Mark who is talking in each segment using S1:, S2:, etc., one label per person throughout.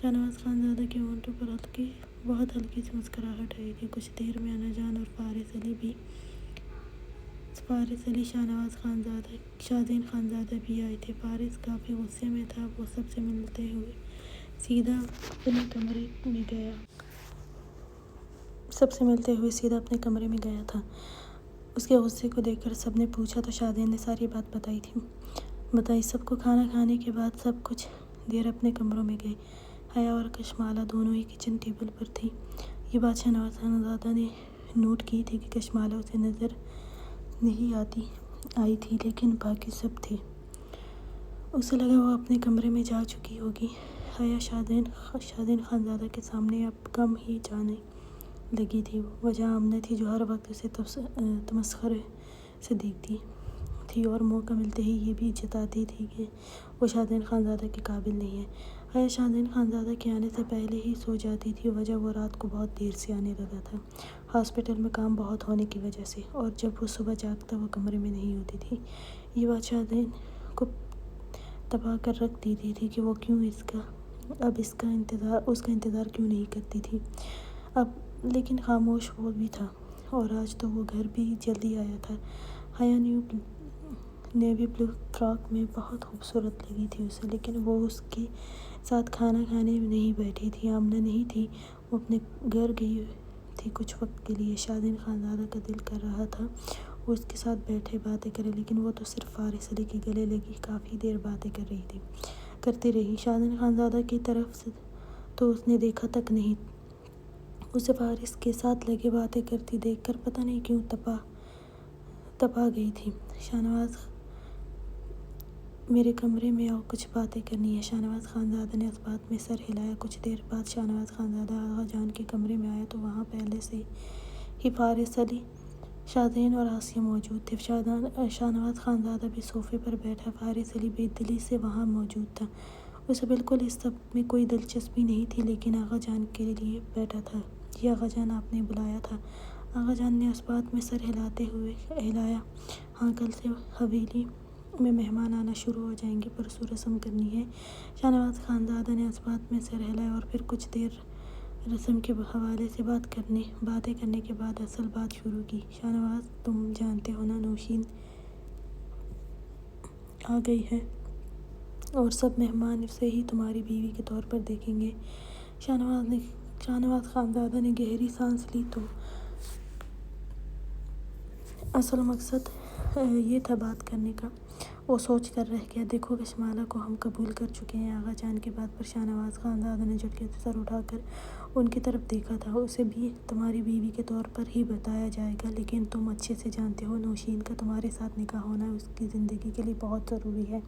S1: شاہنواز خانزادہ کے ہونٹوں پر بہت ہلکی سی مسکراہٹ آئی تھی۔ کچھ دیر میں انا جان اور فارس علی شاہزین خانزادہ بھی آئے تھے۔ فارس کافی غصے میں تھا۔ وہ سب سے ملتے ہوئے سیدھا اپنے کمرے میں گیا تھا۔ اس کے غصے کو دیکھ کر سب نے پوچھا تو شاہزین نے ساری بات بتائی۔ سب کو کھانا کھانے کے بعد سب کچھ دیر اپنے کمروں میں گئے۔ حیا اور کشمالہ دونوں ہی کچن ٹیبل پر تھیں۔ یہ بات شاہنواز خانزادہ نے نوٹ کی تھی کہ کشمالہ اسے نظر نہیں آئی تھی، لیکن باقی سب تھے۔ اسے لگا وہ اپنے کمرے میں جا چکی ہوگی۔ حیا شاہزین خانزادہ کے سامنے اب کم ہی جانے لگی تھی۔ وجہ آمنہ تھی، جو ہر وقت اسے تمسخر سے دیکھتی تھی اور موقع ملتے ہی یہ بھی جتاتی تھی کہ وہ شاہزین خانزادہ کے قابل نہیں ہے۔ حیا شاہزین خانزادہ کے آنے سے پہلے ہی سو جاتی تھی، وجہ وہ رات کو بہت دیر سے آنے لگا تھا، ہاسپٹل میں کام بہت ہونے کی وجہ سے، اور جب وہ صبح جاگتا وہ کمرے میں نہیں ہوتی تھی۔ یہ بات شاہزین کو تباہ کر رکھ دیتی تھی کہ وہ اس کا انتظار کیوں نہیں کرتی تھی اب، لیکن خاموش وہ بھی تھا، اور آج تو وہ گھر بھی جلدی آیا تھا۔ حیا نیوی بلو فراک میں بہت خوبصورت لگی تھی اسے، لیکن وہ اس کے ساتھ کھانا کھانے نہیں بیٹھی تھی۔ آمنہ نہیں تھی، وہ اپنے گھر گئی تھی کچھ وقت کے لیے۔ شاہزین خانزادہ کا دل کر رہا تھا وہ اس کے ساتھ بیٹھے باتیں کرے، لیکن وہ تو صرف فارس علی کے گلے لگی کافی دیر باتیں کرتی رہی۔ شاہزین خانزادہ کی طرف تو اس نے دیکھا تک نہیں۔ اسے فارس کے ساتھ لگے باتیں کرتی دیکھ کر پتہ نہیں کیوں تپا گئی تھی۔ شاہنواز، میرے کمرے میں آؤ، کچھ باتیں کرنی ہے۔ شاہنواز خانزادہ نے اس بات میں سر ہلایا۔ کچھ دیر بعد شاہنواز خانزادہ آغا جان کے کمرے میں آیا تو وہاں پہلے سے ہی فارس علی، شاہزین اور آسیہ موجود تھے۔ شاہنواز خانزادہ بھی صوفے پر بیٹھا، فارس علی بے دلی سے وہاں موجود تھا۔ اسے بالکل اس سب میں کوئی دلچسپی نہیں تھی، لیکن آغا جان کے لیے بیٹھا تھا۔ جی آغا جان، آپ نے بلایا تھا؟ آغا جان نے اس بات میں سر ہلایا۔ ہاں، کل سے حویلی میں مہمان آنا شروع ہو جائیں گے، پرسوں رسم کرنی ہے۔ شاہنواز خانزادہ نے اس بات میں سر ہلایا اور پھر کچھ دیر رسم کے حوالے سے باتیں کرنے کے بعد اصل بات شروع کی۔ شاہنواز، تم جانتے ہو نا، نوشین آ گئی ہے اور سب مہمان اسے ہی تمہاری بیوی کے طور پر دیکھیں گے۔ شاہنواز خانزادہ نے گہری سانس لی تو اصل مقصد یہ تھا بات کرنے کا، وہ سوچ کر رہ گیا۔ دیکھو، کشمالہ کو ہم قبول کر چکے ہیں۔ آغا جان کی بات پر شاہنواز خانزادہ نے جھٹکے سے سر اٹھا کر ان کی طرف دیکھا تھا۔ اسے بھی تمہاری بیوی کے طور پر ہی بتایا جائے گا، لیکن تم اچھے سے جانتے ہو نوشین کا تمہارے ساتھ نکاح ہونا اس کی زندگی کے لیے بہت ضروری ہے،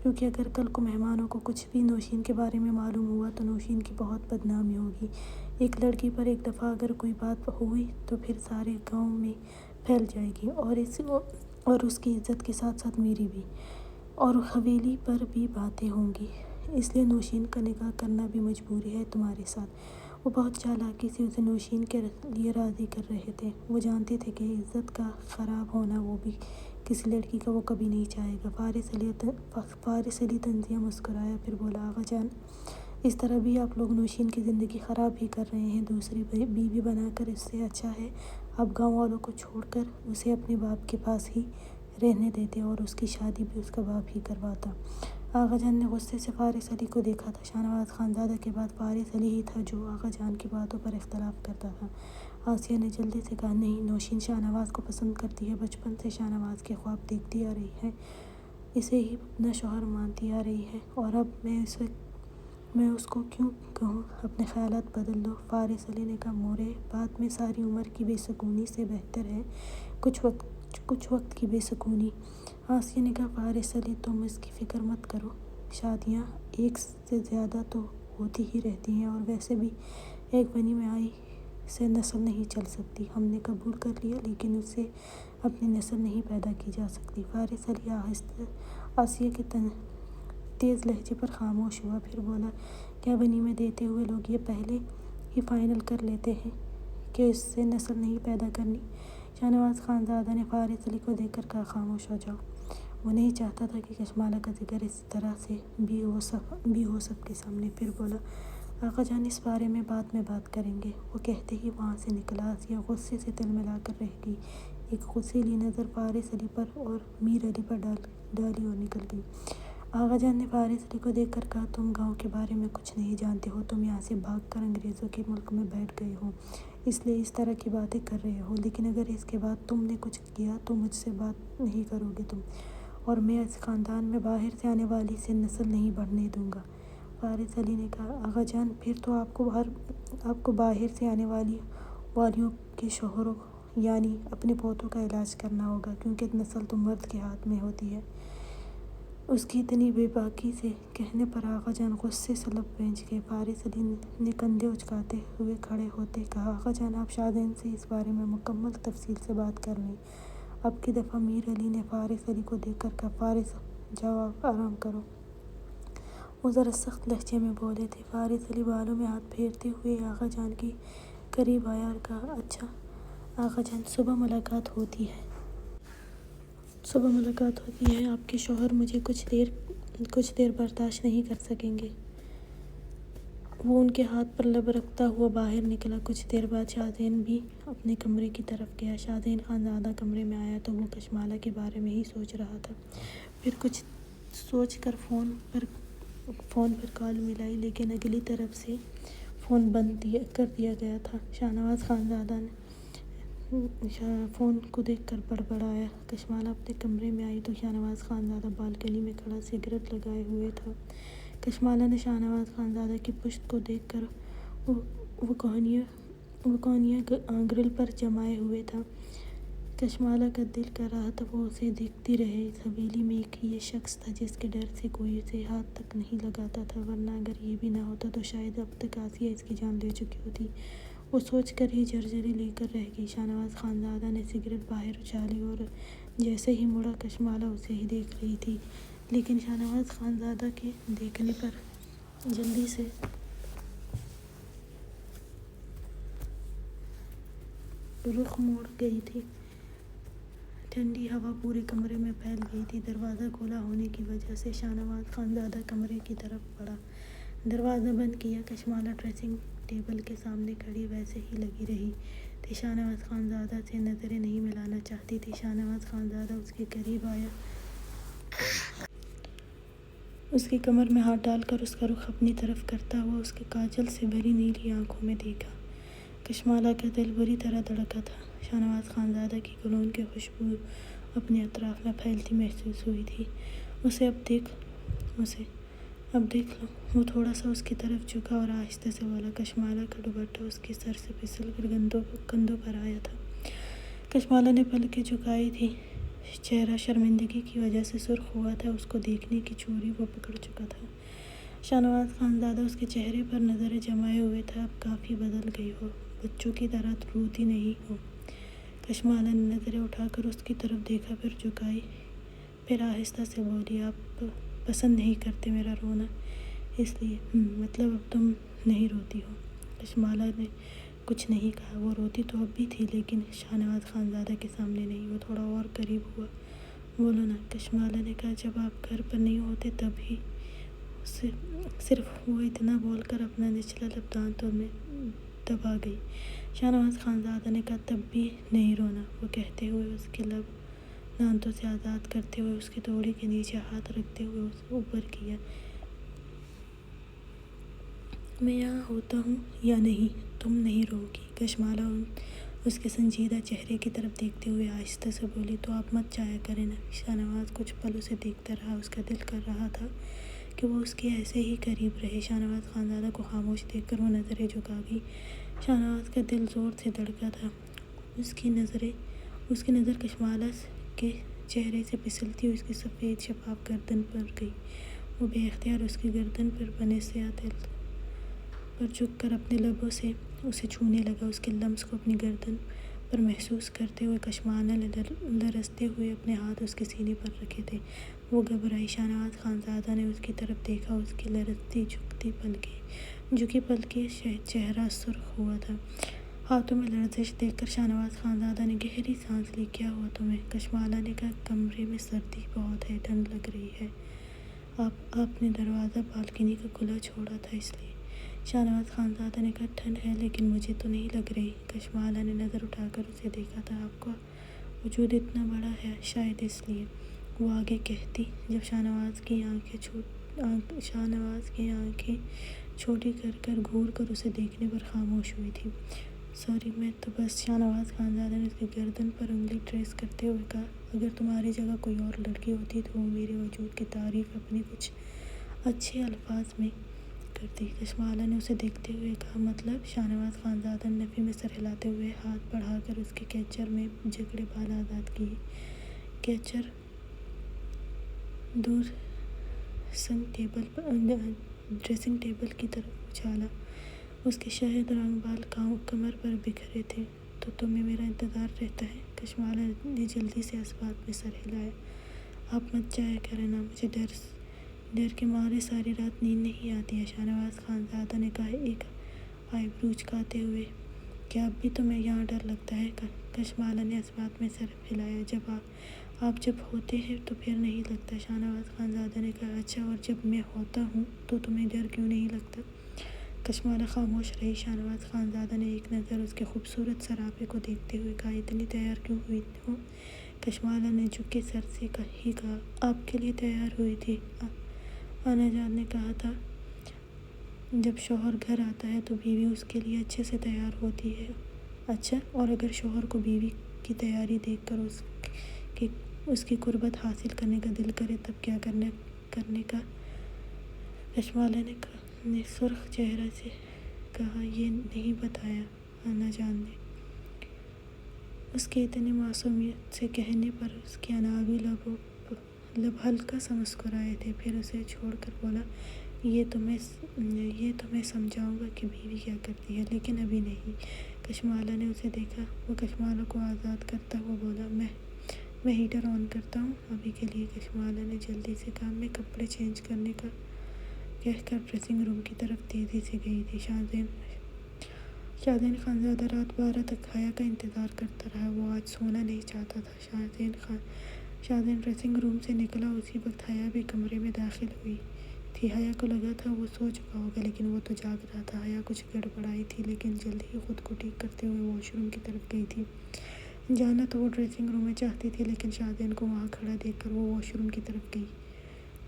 S1: کیونکہ اگر کل کو مہمانوں کو کچھ بھی نوشین کے بارے میں معلوم ہوا تو نوشین کی بہت بدنامی ہوگی۔ ایک لڑکی پر ایک دفعہ اگر کوئی بات ہوئی تو پھر سارے گاؤں میں پھیل جائے گی، اور اس کی عزت کے ساتھ ساتھ میری بھی، اور حویلی پر بھی باتیں ہوں گی۔ اس لیے نوشین کا نکاح کرنا بھی مجبوری ہے تمہارے ساتھ۔ وہ بہت چالاکی سے اسے نوشین کے لیے راضی کر رہے تھے۔ وہ جانتے تھے کہ عزت کا خراب ہونا وہ بھی کسی لڑکی کا وہ کبھی نہیں چاہے گا۔ فارس علی طنزیہ مسکرایا، پھر بولا، آغا جان، اس طرح بھی آپ لوگ نوشین کی زندگی خراب ہی کر رہے ہیں۔ دوسری بیوی بنا کر اس سے اچھا ہے آپ گاؤں والوں کو چھوڑ کر اسے اپنے باپ کے پاس ہی رہنے دیتے اور اس کی شادی بھی اس کا باپ ہی کرواتا۔ آغا جان نے غصے سے فارس علی کو دیکھا تھا۔ شاہنواز خانزادہ کے بعد فارس علی ہی تھا جو آغا جان کی باتوں پر اختلاف کرتا تھا۔ آسیہ نے جلدی سے کہا، نہیں، نوشین شاہنواز کو پسند کرتی ہے، بچپن سے شاہنواز کے خواب دیکھتی آ رہی ہے، اسے ہی اپنا شوہر مانتی آ رہی ہے، اور اب میں اس کو کیوں کہوں اپنے خیالات بدل دو؟ فارس علی نے کہا، مورے بات میں ساری عمر کی بے سکونی سے بہتر ہے کچھ وقت کی بے سکونی۔ آسیہ نے کہا، فارس علی، تم اس کی فکر مت کرو، شادیاں ایک سے زیادہ تو ہوتی ہی رہتی ہیں، اور ویسے بھی ایک بنی مائی سے نسل نہیں چل سکتی۔ ہم نے قبول کر لیا، لیکن اس سے اپنی نسل نہیں پیدا کی جا سکتی۔ فارس علی آسیہ کے تیز لہجے پر خاموش ہوا، پھر بولا، کیا بنی میں دیتے ہوئے لوگ یہ پہلے ہی فائنل کر لیتے ہیں کہ اس سے نسل نہیں پیدا کرنی؟ شاہنواز خانزادہ نے فارس علی کو دیکھ کر کہا، خاموش ہو جاؤ۔ وہ نہیں چاہتا تھا کہ کشمالہ کا ذکر اس طرح سے بھی ہو سب کے سامنے۔ پھر بولا، آقا جان اس بارے میں بعد میں بات کریں گے، وہ کہتے ہی وہاں سے نکلا۔ آسیہ غصے سے تل ملا کر رہ گئی، ایک غصیلی نظر فارس علی پر اور میر علی پر ڈالی اور نکل گئی۔ آقا جان نے فارس علی کو دیکھ کر کہا، تم گاؤں کے بارے میں کچھ نہیں جانتے ہو، تم یہاں سے بھاگ کر انگریزوں کے ملک میں بیٹھ گئے ہو، اس لیے اس طرح کی باتیں کر رہے ہو، لیکن اگر اس کے بعد تم نے کچھ کیا تو مجھ سے بات نہیں کرو گے تم، اور میں اس خاندان میں باہر سے آنے والی سے نسل نہیں بڑھنے دوں گا۔ فارس علی نے کہا، آقا جان پھر تو آپ کو باہر سے آنے والیوں کے شوہروں یعنی اپنے پوتوں کا علاج کرنا ہوگا، کیونکہ نسل تو مرد کے ہاتھ میں ہوتی ہے۔ اس کی اتنی بے باکی سے کہنے پر آقا جان غصے سے لب بھینچ گئے۔ فارس علی نے کندھے اچکاتے ہوئے کھڑے ہوتے کہا، آقا جان آپ شاہزادے سے اس بارے میں مکمل تفصیل سے بات کر لیں۔ اب کی دفعہ میر علی نے فارس علی کو دیکھ کر کہا، فارس جاؤ آپ آرام کرو۔ وہ ذرا سخت لہجے میں بولے تھے۔ فارس علی بالوں میں ہاتھ پھیرتے ہوئے آقا جان کے قریب آیا اور کہا، اچھا آقا جان صبح ملاقات ہوتی ہے۔ آپ کے شوہر مجھے کچھ دیر برداشت نہیں کر سکیں گے۔ وہ ان کے ہاتھ پر لب رکھتا ہوا باہر نکلا۔ کچھ دیر بعد شاہزین بھی اپنے کمرے کی طرف گیا۔ شاہزین خانزادہ کمرے میں آیا تو وہ کشمالہ کے بارے میں ہی سوچ رہا تھا۔ پھر کچھ سوچ کر فون پر کال ملائی، لیکن اگلی طرف سے فون بند کر دیا گیا تھا۔ شاہنواز خانزادہ نے فون کو دیکھ کر بڑبڑایا۔ کشمالہ اپنے کمرے میں آئی تو شاہنواز خانزادہ بالکنی میں کھڑا سگریٹ لگائے ہوئے تھا۔ کشمالہ نے شاہنواز خانزادہ کی پشت کو دیکھ کر وکونیاں گرل پر جمائے ہوئے تھا۔ کشمالہ کا دل کر رہا تھا وہ اسے دیکھتی رہے۔ اس حویلی میں ایک یہ شخص تھا جس کے ڈر سے کوئی اسے ہاتھ تک نہیں لگاتا تھا، ورنہ اگر یہ بھی نہ ہوتا تو شاید اب تک آسیہ اس کی جان لے چکی ہوتی۔ وہ سوچ کر ہی جھرجھری لے کر رہ گئی۔ شاہنواز خانزادہ نے سگریٹ باہر اچھالی اور جیسے ہی مڑا کشمالہ اسے ہی دیکھ رہی تھی، لیکن شاہنواز خانزادہ کے دیکھنے پر جلدی سے رخ موڑ گئی تھی۔ ٹھنڈی ہوا پورے کمرے میں پھیل گئی تھی۔ دروازہ کھلا ہونے کی وجہ سے شاہنواز خانزادہ کمرے کی طرف بڑھا۔ دروازہ بند کیا۔ کشمالہ ڈریسنگ ٹیبل کے سامنے کھڑی ویسے ہی لگی رہی تھی۔ شاہنواز خانزادہ سے نظریں نہیں ملانا چاہتی تھی۔ شاہنواز خانزادہ اس کے قریب آیا، اس کی کمر میں ہاتھ ڈال کر اس کا رخ اپنی طرف کرتا ہوا اس کے کاجل سے بھری نیلی آنکھوں میں دیکھا۔ کشمالہ کا دل بری طرح دھڑکا تھا۔ شاہنواز خانزادہ کی کولون کی خوشبو اپنے اطراف میں پھیلتی محسوس ہوئی تھی۔ اسے اب دیکھ لو۔ وہ تھوڑا سا اس کی طرف جھکا اور آہستہ سے بولا۔ کشمالہ کا دوپٹہ اس کے سر سے پھسل کر کندھوں پر آیا تھا۔ کشمالہ نے پلکیں جھکائی تھیں، چہرہ شرمندگی کی وجہ سے سرخ ہوا تھا۔ اس کو دیکھنے کی چوری وہ پکڑ چکا تھا۔ شاہنواز خانزادہ اس کے چہرے پر نظریں جمائے ہوئے تھا، اب کافی بدل گئی ہو، بچوں کی طرح روتی نہیں ہو۔ کشمالہ نے نظریں اٹھا کر اس کی طرف دیکھا، پھر جھکائی، پھر آہستہ سے بولی، آپ پسند نہیں کرتے میرا رونا، اس لیے مطلب اب تم نہیں روتی ہو۔ کشمالہ نے کچھ نہیں کہا۔ وہ روتی تو اب بھی تھی، لیکن شاہنواز خانزادہ کے سامنے نہیں۔ وہ تھوڑا اور قریب ہوا۔ بولو نا، کشمالہ نے کہا، جب آپ گھر پر نہیں ہوتے تب ہی۔ صرف وہ اتنا بول کر اپنا نچلا لب دانتوں میں دبا گئی۔ شاہنواز خانزادہ نے کہا، تب بھی نہیں رونا، وہ کہتے ہوئے اس کے لب دانتوں سے آزاد کرتے ہوئے اس کی توڑی کے نیچے ہاتھ رکھتے ہوئے اسے اوپر کیا۔ میں یہاں ہوتا ہوں یا نہیں، تم نہیں رو گی۔ کشمالہ اس کے سنجیدہ چہرے کی طرف دیکھتے ہوئے آہستہ سے بولی، تو آپ مت جایا کریں نا۔ شاہنواز کچھ پل اسے دیکھتا رہا۔ اس کا دل کر رہا تھا کہ وہ اس کے ایسے ہی قریب رہے۔ شاہنواز خانزادہ کو خاموش دیکھ کر وہ نظریں جھکا گئی۔ شاہنواز کا دل زور سے دھڑکا تھا۔ اس کی نظر کشمالہ کے چہرے سے پھسلتی ہوئی اس کی سفید شفاف گردن پر گئی۔ وہ بے اختیار اس کی گردن پر بنے سیاہ تل پر جھک کر اپنے لبوں سے اسے چھونے لگا۔ اس کے لمس کو اپنی گردن پر محسوس کرتے ہوئے کشمالہ نے لرزتے ہوئے اپنے ہاتھ اس کے سینے پر رکھے تھے۔ وہ گھبرائی۔ شاہنواز خانزادہ نے اس کی طرف دیکھا، اس کی لرزتی جھکی پلکیں، چہرہ سرخ ہوا تھا۔ ہاتھوں میں لرزش دیکھ کر شاہنواز خانزادہ نے گہری سانس لی۔ کیا ہوا تمہیں؟ کشمالہ نے کہا، کمرے میں سردی بہت ہے، ٹھنڈ لگ رہی ہے۔ آپ نے دروازہ بالکنی کا کھلا چھوڑا تھا، اس لیے۔ شاہنواز خانزادہ نے کہا ٹھنڈ ہے لیکن مجھے تو نہیں لگ رہی۔ کشمالہ نے نظر اٹھا کر اسے دیکھا تھا۔ آپ کا وجود اتنا بڑا ہے شاید اس لیے، وہ آگے کہتی جب شاہنواز کی آنکھیں چھوٹی کر گھور کر اسے دیکھنے پر خاموش ہوئی تھی۔ سوری میں تو بس۔ شاہنواز خانزادہ نے اس کی گردن پر انگلی ٹریس کرتے ہوئے کہا اگر تمہاری جگہ کوئی اور لڑکی ہوتی تو وہ میرے وجود کی تعریف اپنے کچھ اچھے الفاظ میں کرتی۔ کشمالہ نے اسے دیکھتے ہوئے کہا مطلب؟ شاہنواز خانزادہ نے نفی میں سر ہلاتے ہوئے ہاتھ بڑھا کر اس کے کیچر میں جکڑے بال آزاد کیے۔ کیچر دور ڈریسنگ ٹیبل کی طرف اچھالا۔ اس کے شہد رنگ بال کمر پر بکھرے تھے۔ تو تمہیں میرا انتظار رہتا ہے؟ کشمالہ نے جلدی سے اسبات میں سر ہلایا۔ آپ مت جایا کریں نا، مجھے ڈر کے مارے ساری رات نیند نہیں آتی ہے، شاہنواز خانزادہ نے کہا ایک آئی برو چکاتے ہوئے۔ کیا اب بھی تمہیں یہاں ڈر لگتا ہے؟ کشمالہ نے اسبات میں سر ہلایا۔ آپ جب ہوتے ہیں تو پھر نہیں لگتا، شاہنواز خانزادہ نے کہا اچھا اور جب میں ہوتا ہوں تو تمہیں ڈر کیوں نہیں لگتا؟ کشمالہ خاموش رہی۔ شاہنواز خانزادہ نے ایک نظر اس کے خوبصورت سراپے کو دیکھتے ہوئے کہا اتنی تیار کیوں ہوئی ہو؟ کشمالہ نے جھکے سر سے ہی کہا آپ کے لیے تیار ہوئی تھی۔ انا جان نے کہا تھا جب شوہر گھر آتا ہے تو بیوی اس کے لیے اچھے سے تیار ہوتی ہے۔ اچھا، اور اگر شوہر کو بیوی کی تیاری دیکھ کر اس کی قربت حاصل کرنے کا دل کرے تب کیا کرنے کا؟ کشمالہ نے سرخ چہرے سے کہا یہ نہیں بتایا۔ انا جان نے اس کے اتنی معصومیت سے کہنے پر اس کے انابی لب ہلکا سا مسکرائے تھے، پھر اسے چھوڑ کر بولا یہ تو میں سمجھاؤں گا کہ بیوی کیا کرتی ہے لیکن ابھی نہیں۔ کشمالہ نے اسے دیکھا۔ وہ کشمالہ کو آزاد کرتا ہوا بولا میں ہیٹر آن کرتا ہوں ابھی کے لیے۔ کشمالہ نے جلدی سے کہا میں کپڑے چینج کرنے کا کہہ کر ڈریسنگ روم کی طرف تیزی سے گئی تھی۔ شاہزین خانزادہ رات 12 تک حیا کا انتظار کرتا رہا۔ وہ آج سونا نہیں چاہتا تھا۔ شاہزین ڈریسنگ روم سے نکلا اسی وقت حیا بھی کمرے میں داخل ہوئی تھی۔ حیا کو لگا تھا وہ سو چکا ہوگا لیکن وہ تو جاگ رہا تھا۔ حیا کچھ گڑبڑائی تھی لیکن جلد ہی خود کو ٹھیک کرتے ہوئے واش روم کی طرف گئی تھی۔ جانا تو وہ ڈریسنگ روم میں چاہتی تھی لیکن شاہزین کو وہاں کھڑا دیکھ کر وہ واش روم کی طرف گئی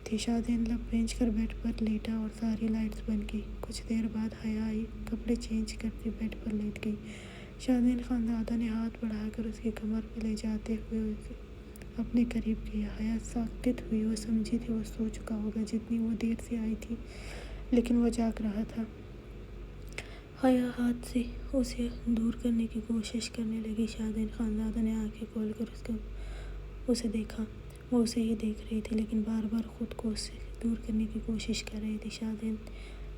S1: تھی۔ شاہزین لب بھینچ کر بیڈ پر لیٹا اور ساری لائٹس بند کی۔ کچھ دیر بعد حیا آئی، کپڑے چینج کرتی بیڈ پر لیٹ گئی۔ شاہزین خانزادہ نے ہاتھ بڑھا کر اس کی کمر پہ لے جاتے ہوئے اسے اپنے قریب کیا۔ حیا ساکت ہوئی۔ وہ سمجھی تھی وہ سو چکا ہوگا جتنی وہ دیر سے آئی تھی لیکن وہ جاگ رہا تھا۔ حیا ہاتھ سے اسے دور کرنے کی کوشش کرنے لگی۔ شاہزین خانزادہ نے آنکھیں کھول کر اسے دیکھا۔ وہ اسے ہی دیکھ رہی تھی لیکن بار بار خود کو اس سے دور کرنے کی کوشش کر رہی تھی۔ شاہزین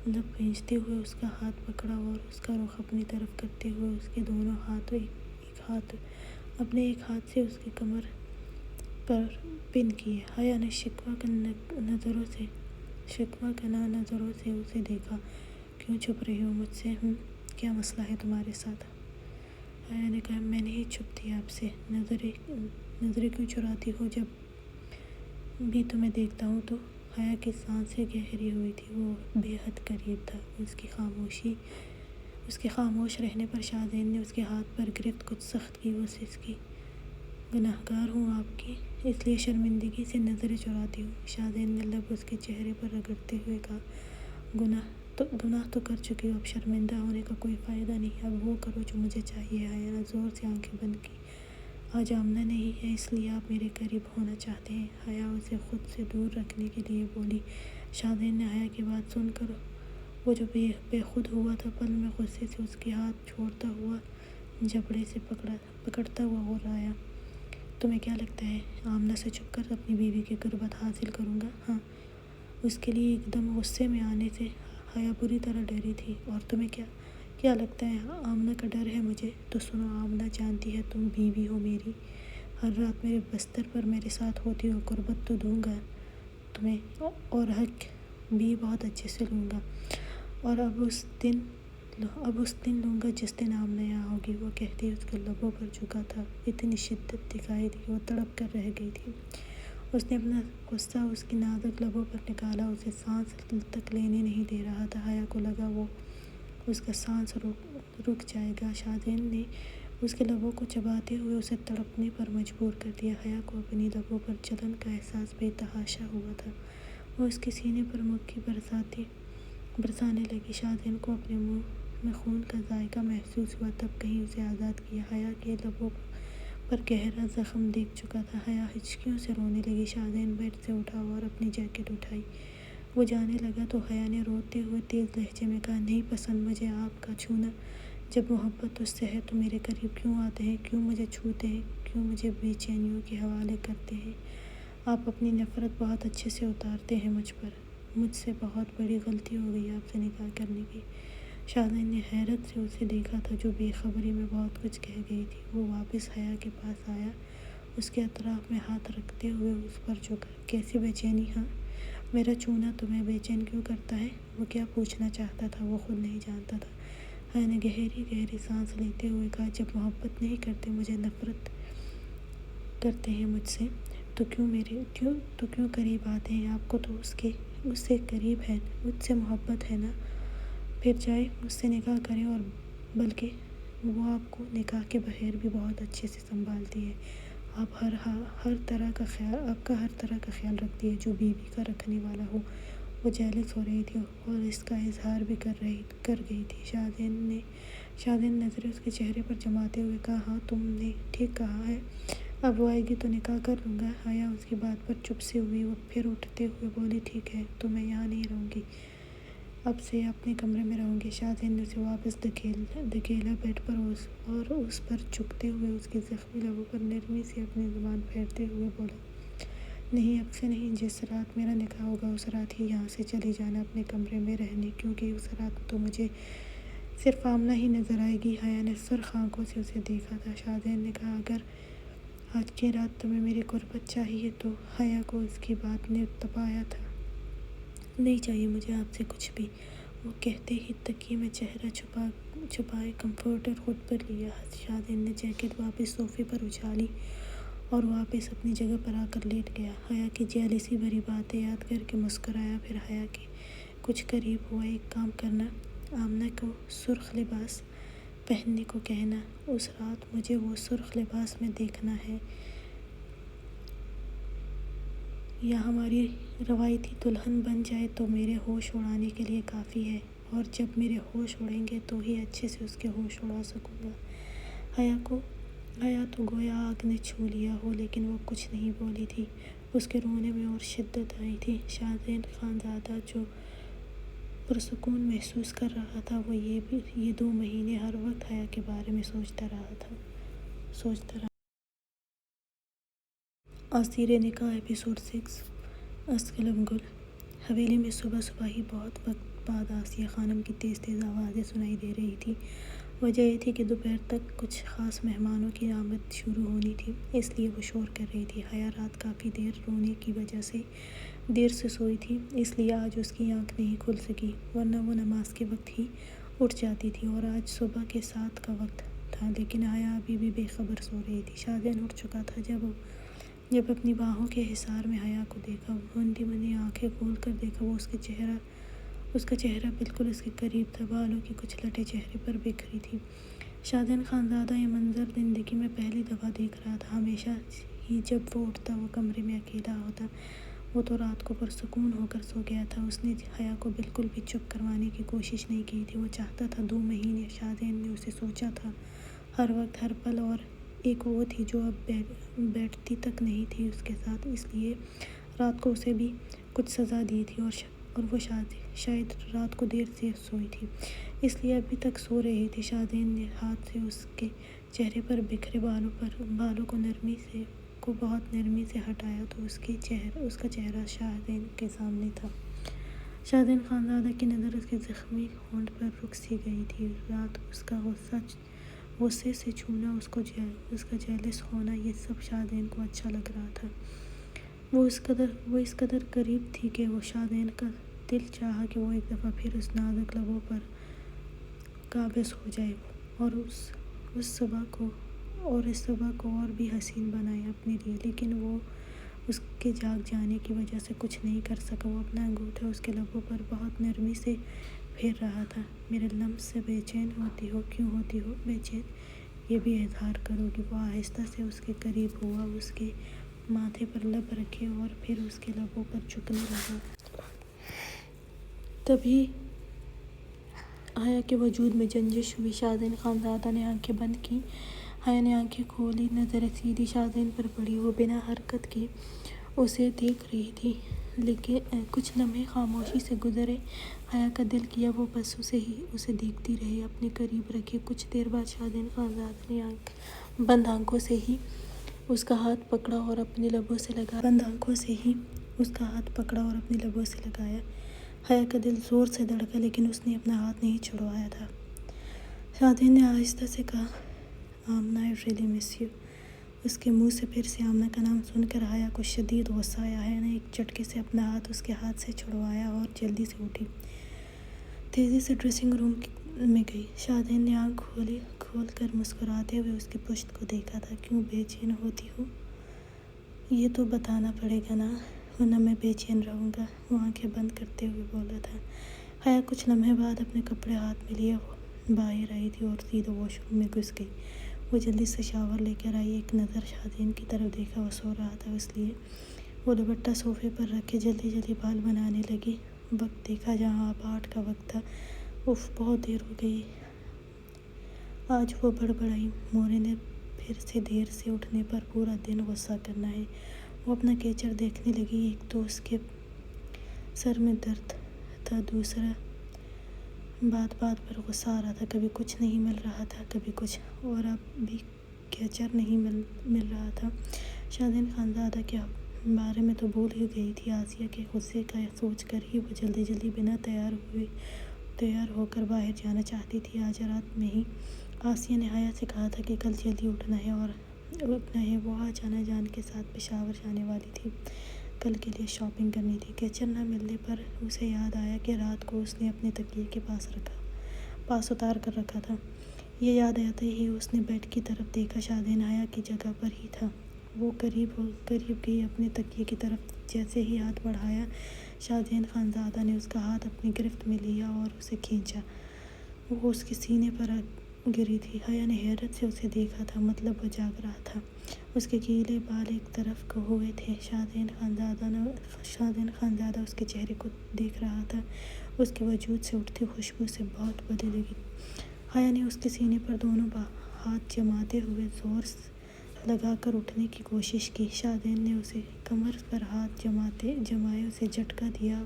S1: لب بھینچتے ہوئے اس کا ہاتھ پکڑا اور اس کا رخ اپنی طرف کرتے ہوئے اس کے دونوں ہاتھ اپنے ایک ہاتھ سے اس کی کمر پر پن کیے۔ حیا نے شکوہ کناں نظروں سے اسے دیکھا۔ کیوں چھپ رہی ہو مجھ سے؟ کیا مسئلہ ہے تمہارے ساتھ؟ حیا نے کہا میں نہیں چھپتی آپ سے، نظریں کیوں چراتی ہو جب بھی تمہیں دیکھتا ہوں تو؟ حیا کی سانسیں گہری ہوئی تھی، وہ بے حد قریب تھا۔ اس کے خاموش رہنے پر شاہزین نے اس کے ہاتھ پر گرفت کچھ سخت کی۔ وہ سسکی گنہگار ہوں آپ کی، اس لیے شرمندگی سے نظریں چراتی ہوں۔ شاہزین نے لب اس کے چہرے پر رگڑتے ہوئے کہا گناہ تو کر چکی ہو، اب شرمندہ ہونے کا کوئی فائدہ نہیں، اب وہ کرو جو مجھے چاہیے۔ حیا نے زور سے آنکھیں بند کی۔ آج آمنہ نہیں ہے اس لیے آپ میرے قریب ہونا چاہتے ہیں، حیا اسے خود سے دور رکھنے کے لیے بولی۔ شاہزین نے حیا کی بات سن کر وہ جو بے خود ہوا تھا پل میں غصے سے اس کے ہاتھ چھوڑتا ہوا جبڑے سے پکڑتا ہوا اور آیا۔ تمہیں کیا لگتا ہے آمنہ سے چھپ کر اپنی بیوی کی قربت حاصل کروں گا؟ ہاں؟ اس کے لیے ایک دم غصے میں آنے سے حیا بری طرح ڈری تھی۔ اور تمہیں کیا لگتا ہے آمنہ کا ڈر ہے مجھے؟ تو سنو، آمنہ جانتی ہے تم بیوی ہو میری، ہر رات میرے بستر پر میرے ساتھ ہوتی ہو، قربت تو دوں گا تمہیں اور حق بھی بہت اچھے سے لوں گا، اور اب اس دن لوں گا جس دن آمنہ یہاں ہوگی۔ وہ کہتی اس کے لبوں پر جھکا تھا، اتنی شدت دکھائی دی وہ تڑپ کر رہ گئی تھی۔ اس نے اپنا غصہ اس کی نازک لبوں پر نکالا، اسے سانس تک لینے نہیں دے رہا تھا۔ حیا کو لگا وہ اس کا سانس رک جائے گا۔ شادین نے اس کے لبوں کو چباتے ہوئے اسے تڑپنے پر مجبور کر دیا۔ حیا کو اپنی لبوں پر جلن کا احساس بے تحاشا ہوا تھا۔ وہ اس کے سینے پر مکھی برسانے لگی۔ شادین کو اپنے منہ میں خون کا ذائقہ محسوس ہوا، تب کہیں اسے آزاد کیا۔ حیا کے لبوں پر گہرا زخم دیکھ چکا تھا۔ حیا ہچکیوں سے رونے لگی۔ شادین بیڈ سے اٹھا اور اپنی جیکٹ اٹھائی۔ وہ جانے لگا تو حیا نے روتے ہوئے تیز لہجے میں کہا، نہیں پسند مجھے آپ کا چھونا۔ جب محبت تجھ سے ہے تو میرے قریب کیوں آتے ہیں؟ کیوں مجھے چھوتے ہیں؟ کیوں مجھے بے چینیوں کے حوالے کرتے ہیں؟ آپ اپنی نفرت بہت اچھے سے اتارتے ہیں مجھ پر۔ مجھ سے بہت بڑی غلطی ہو گئی آپ سے نکاح کرنے کی۔ شادین نے حیرت سے اسے دیکھا تھا جو بے خبری میں بہت کچھ کہہ گئی تھی۔ وہ واپس حیا کے پاس آیا، اس کے اطراف میں ہاتھ رکھتے ہوئے اس پر جھکا۔ کیسی بے چینی؟ ہاں، میرا چھونا تمہیں بے چین کیوں کرتا ہے؟ وہ کیا پوچھنا چاہتا تھا وہ خود نہیں جانتا تھا۔ حیا نے گہری سانس لیتے ہوئے کہا، جب محبت نہیں کرتے، مجھے نفرت کرتے ہیں مجھ سے، تو کیوں قریب آتے ہیں؟ آپ کو تو اس سے قریب ہے، مجھ سے محبت ہے نا؟ پھر جائے مجھ سے نکاح کریں، اور بلکہ وہ آپ کو نکاح کے بغیر بھی بہت اچھے سے سنبھالتی ہے۔ آپ ہر طرح کا خیال رکھتی ہے جو بیوی کا رکھنے والا ہو۔ وہ جیلس ہو رہی تھی اور اس کا اظہار بھی کر گئی تھی۔ شادین نے نظریں اس کے چہرے پر جماتے ہوئے کہا، ہاں تم نے ٹھیک کہا ہے، اب وہ آئے گی تو نکاح کر لوں گا۔ حیا اس کی بات پر چپ سی ہوئی۔ وہ پھر اٹھتے ہوئے بولی، ٹھیک ہے تو میں یہاں نہیں رہوں گی، اب سے اپنے کمرے میں رہوں گی۔ شادین نے اسے واپس دھکیلا بیڈ پر اور اس پر جھکتے ہوئے اس کی زخمی لبوں پر نرمی سے اپنی زبان پھیرتے ہوئے بولا، نہیں اب سے نہیں، جس رات میرا نکاح ہوگا اس رات ہی یہاں سے چلی جانا اپنے کمرے میں رہنے، کیونکہ اس رات تو مجھے صرف آمنہ ہی نظر آئے گی۔ حیا نے سرخ آنکھوں سے اسے دیکھا تھا۔ شادین نے کہا، اگر آج کی رات تمہیں میری قربت چاہیے تو؟ حیا کو اس کی بات نے تپایا تھا۔ نہیں چاہیے مجھے آپ سے کچھ بھی، وہ کہتے ہی تکیے میں چہرہ چھپائے کمفرٹر خود پر لیا۔ شادین نے جیکٹ واپس صوفے پر اچھالی اور واپس اپنی جگہ پر آ کر لیٹ گیا۔ حیا کی جیلسی بھری باتیں یاد کر کے مسکرایا، پھر حیا کے کچھ قریب ہوا۔ ایک کام کرنا، آمنہ کو سرخ لباس پہننے کو کہنا، اس رات مجھے وہ سرخ لباس میں دیکھنا ہے، یا ہماری روایتی دلہن بن جائے تو میرے ہوش اڑانے کے لیے کافی ہے، اور جب میرے ہوش اڑیں گے تو ہی اچھے سے اس کے ہوش اڑا سکوں گا۔ حیا تو گویا آگ نے چھو لیا ہو، لیکن وہ کچھ نہیں بولی تھی۔ اس کے رونے میں اور شدت آئی تھی۔ شادین خانزادہ جو پرسکون محسوس کر رہا تھا، وہ یہ 2 مہینے ہر وقت حیا کے بارے میں سوچتا رہا۔ اسیر نکاح ایپیسوڈ 6۔ اسکلم گل۔ حویلی میں صبح ہی بہت وقت بعد آسیہ خانم کی تیز آوازیں سنائی دے رہی تھیں۔ وجہ یہ تھی کہ دوپہر تک کچھ خاص مہمانوں کی آمد شروع ہونی تھی، اس لیے وہ شور کر رہی تھی۔ حیا رات کافی دیر رونے کی وجہ سے دیر سے سوئی تھی، اس لیے آج اس کی آنکھ نہیں کھل سکی، ورنہ وہ نماز کے وقت ہی اٹھ جاتی تھی، اور آج صبح کے 7 کا وقت تھا، لیکن حیا ابھی بھی بے خبر سو رہی تھی۔ شادین اٹھ چکا تھا جب اپنی باہوں کے حصار میں حیا کو دیکھا۔ مندی آنکھیں کھول کر دیکھا، وہ اس کا چہرہ بالکل اس کے قریب تھا، بالوں کی کچھ لٹیں چہرے پر بکھری تھیں۔ شادین خانزادہ یہ منظر زندگی میں پہلی دفعہ دیکھ رہا تھا۔ ہمیشہ ہی جب وہ اٹھتا وہ کمرے میں اکیلا ہوتا، وہ تو رات کو پرسکون ہو کر سو گیا تھا۔ اس نے حیا کو بالکل بھی چپ کروانے کی کوشش نہیں کی تھی۔ وہ چاہتا تھا 2 مہینے شادین نے اسے سوچا تھا، ہر وقت ہر پل، اور ایک وہ تھی جو اب بیٹھتی تک نہیں تھی اس کے ساتھ، اس لیے رات کو اسے بھی کچھ سزا دی تھی، اور وہ شاید رات کو دیر سے سوئی تھی، اس لیے ابھی تک سو رہی تھی۔ شادین نے ہاتھ سے اس کے چہرے پر بکھرے بالوں کو بہت نرمی سے ہٹایا تو اس کا چہرہ شادین کے سامنے تھا۔ شادین خانزادہ کی نظر اس کے زخمی ہونٹ پر رک سی گئی تھی۔ رات اس کا غصے سے چھونا، اس کا جیلس ہونا، یہ سب شادین کو اچھا لگ رہا تھا۔ وہ اس قدر قریب تھی کہ وہ شادین کا دل چاہا کہ وہ ایک دفعہ پھر اس نازک لبوں پر قابض ہو جائے، اور اس صبح کو اور بھی حسین بنائے اپنے لیے، لیکن وہ اس کے جاگ جانے کی وجہ سے کچھ نہیں کر سکا۔ وہ اپنا انگوٹھا اس کے لبوں پر بہت نرمی سے پھر رہا تھا۔ میرے لمس سے بے چین ہوتی ہو، کیوں ہوتی ہو بے چین، یہ بھی اظہار کرو گی۔ وہ آہستہ سے اس کے قریب ہوا، اس کے ماتھے پر لب رکھے اور پھر اس کے لبوں پر چکنے لگا۔ تبھی حیا کے وجود میں جنجش ہوئی۔ شاہزین خانزادہ نے آنکھیں بند کیں۔ حیا نے آنکھیں کھولی، نظریں سیدھی شاہزین پر پڑی۔ وہ بنا حرکت کے اسے دیکھ رہی تھی، لیکن کچھ لمحے خاموشی سے گزرے۔ حیا کا دل کیا وہ بس اسے دیکھتی رہے، اپنے قریب رکھے۔ کچھ دیر بعد شاہزین خانزادہ نے بند آنکھوں سے ہی اس کا ہاتھ پکڑا اور اپنے لبوں سے لگایا۔ حیا کا دل زور سے دھڑکا، لیکن اس نے اپنا ہاتھ نہیں چھڑوایا تھا۔ شاہزین نے آہستہ سے کہا، Amna I really miss you۔ اس کے منہ سے پھر سے آمنہ کا نام سن کر حیا کو شدید غصہ آیا۔ حیا نے ایک جھٹکے سے اپنا ہاتھ اس کے ہاتھ سے چھڑوایا اور جلدی سے اٹھی، تیزی سے ڈریسنگ روم میں گئی۔ شاہزین نے آنکھ کھول کر مسکراتے ہوئے اس کی پشت کو دیکھا تھا۔ کیوں بے چین ہوتی ہو؟ یہ تو بتانا پڑے گا نا، ورنہ میں بے چین رہوں گا، وہ آنکھیں بند کرتے ہوئے بولا تھا۔ حیا کچھ لمحے بعد اپنے کپڑے ہاتھ میں لیے باہر آئی تھی اور سیدھے واش روم میں گھس گئی۔ وہ جلدی سے شاور لے کر آئی، ایک نظر شاہزین کی طرف دیکھا، وہ سو رہا تھا، اس لیے وہ دوپٹہ صوفے پر رکھے جلدی بال بنانے لگی۔ وقت دیکھا، جہاں اب 8 کا وقت تھا۔ اف، بہت دیر ہو گئی۔ آج وہ بڑبڑائی، مورے نے پھر سے دیر سے اٹھنے پر پورا دن غصہ کرنا ہے۔ وہ اپنا کیچر دیکھنے لگی، ایک تو اس کے سر میں درد تھا، دوسرا بات پر غصہ آ رہا تھا۔ کبھی کچھ نہیں مل رہا تھا، کبھی کچھ، اور اب بھی کیچر نہیں مل رہا تھا۔ شاہزین خانزادہ کے بارے میں تو بھول ہی گئی تھی۔ آسیہ کے غصے کا سوچ کر ہی وہ جلدی بنا تیار ہو کر باہر جانا چاہتی تھی۔ آج رات میں ہی آسیہ نے حیا سے کہا تھا کہ کل جلدی اٹھنا ہے۔ وہ آج انا جان کے ساتھ پشاور جانے والی تھی، کل کے لیے شاپنگ کرنی تھی۔ کیچر نہ ملنے پر اسے یاد آیا کہ رات کو اس نے اپنے تکیے کے پاس اتار کر رکھا تھا۔ یہ یاد آتے ہی اس نے بیڈ کی طرف دیکھا، شاہزین حیا کی جگہ پر ہی تھا۔ وہ قریب گئی اپنے تکیے کی طرف، جیسے ہی ہاتھ بڑھایا، شاہزین خانزادہ نے اس کا ہاتھ اپنی گرفت میں لیا اور اسے کھینچا۔ وہ اس کے سینے پر گری تھی۔ حیا نے حیرت سے اسے دیکھا تھا، مطلب وہ جاگ رہا تھا۔ اس کے گیلے بال ایک طرف کو ہوئے تھے۔ شاہزین خانزادہ اس کے چہرے کو دیکھ رہا تھا، اس کے وجود سے اٹھتی خوشبو سے بہت بدی لگی۔ حیا نے اس کے سینے پر دونوں ہاتھ جماتے ہوئے زور لگا کر اٹھنے کی کوشش کی۔ شاہزین نے اسے کمر پر ہاتھ جمائے اسے جھٹکا دیا۔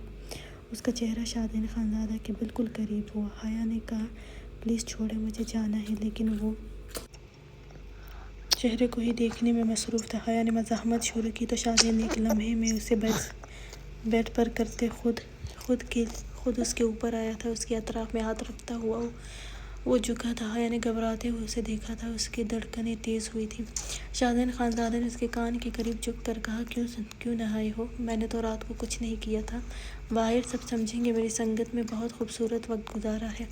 S1: اس کا چہرہ شاہزین خانزادہ کے بالکل قریب ہوا۔ حیا نے کہا، پلیز چھوڑیں، مجھے جانا ہے، لیکن وہ چہرے کو ہی دیکھنے میں مصروف تھا۔ حیا نے مزاحمت شروع کی تو شاہزین نے ایک لمحے میں اسے بیڈ پر کرتے خود اس کے اوپر آیا تھا، اس کے اطراف میں ہاتھ رکھتا ہوا وہ جھکا تھا۔ حیا نے گھبراتے ہوئے اسے دیکھا تھا، اس کی دھڑکنیں تیز ہوئی تھیں۔ شاہزین خانزادہ نے اس کے کان کے قریب جھک کر کہا، کیوں نہائی ہو؟ میں نے تو رات کو کچھ نہیں کیا تھا، باہر سب سمجھیں گے میری سنگت میں بہت خوبصورت وقت گزارا ہے،